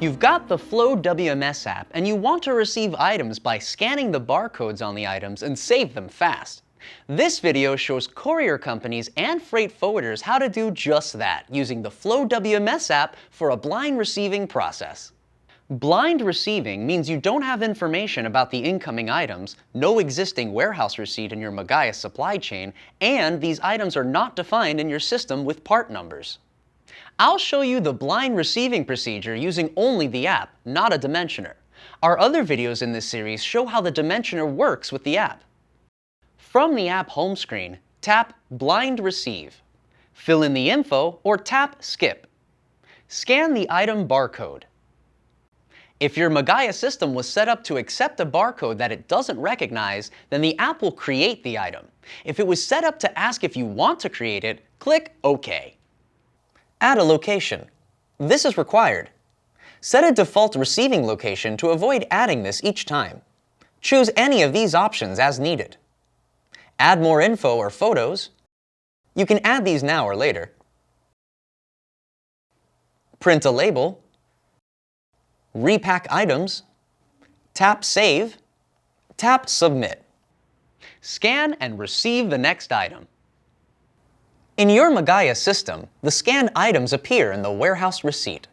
You've got the Flow WMS app and you want to receive items by scanning the barcodes on the items and save them fast. This video shows courier companies and freight forwarders how to do just that using the Flow WMS app for a blind receiving process. Blind receiving means you don't have information about the incoming items, no existing warehouse receipt in your Magaya supply chain, and these items are not defined in your system with part numbers. I'll show you the blind receiving procedure using only the app, not a dimensioner. Our other videos in this series show how the dimensioner works with the app. From the app home screen, tap Blind Receive. Fill in the info or tap Skip. Scan the item barcode. If your Magaya system was set up to accept a barcode that it doesn't recognize, then the app will create the item. If it was set up to ask if you want to create it, click OK. Add a location. This is required. Set a default receiving location to avoid adding this each time. Choose any of these options as needed. Add more info or photos. You can add these now or later. Print a label. Repack items. Tap Save. Tap Submit. Scan and receive the next item. In your Magaya system, the scanned items appear in the warehouse receipt.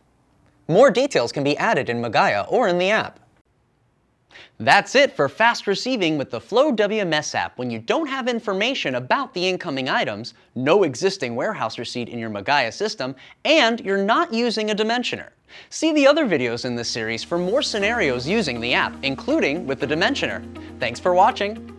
More details can be added in Magaya or in the app. That's it for fast receiving with the Flow WMS app when you don't have information about the incoming items, no existing warehouse receipt in your Magaya system, and you're not using a dimensioner. See the other videos in this series for more scenarios using the app, including with the dimensioner. Thanks for watching.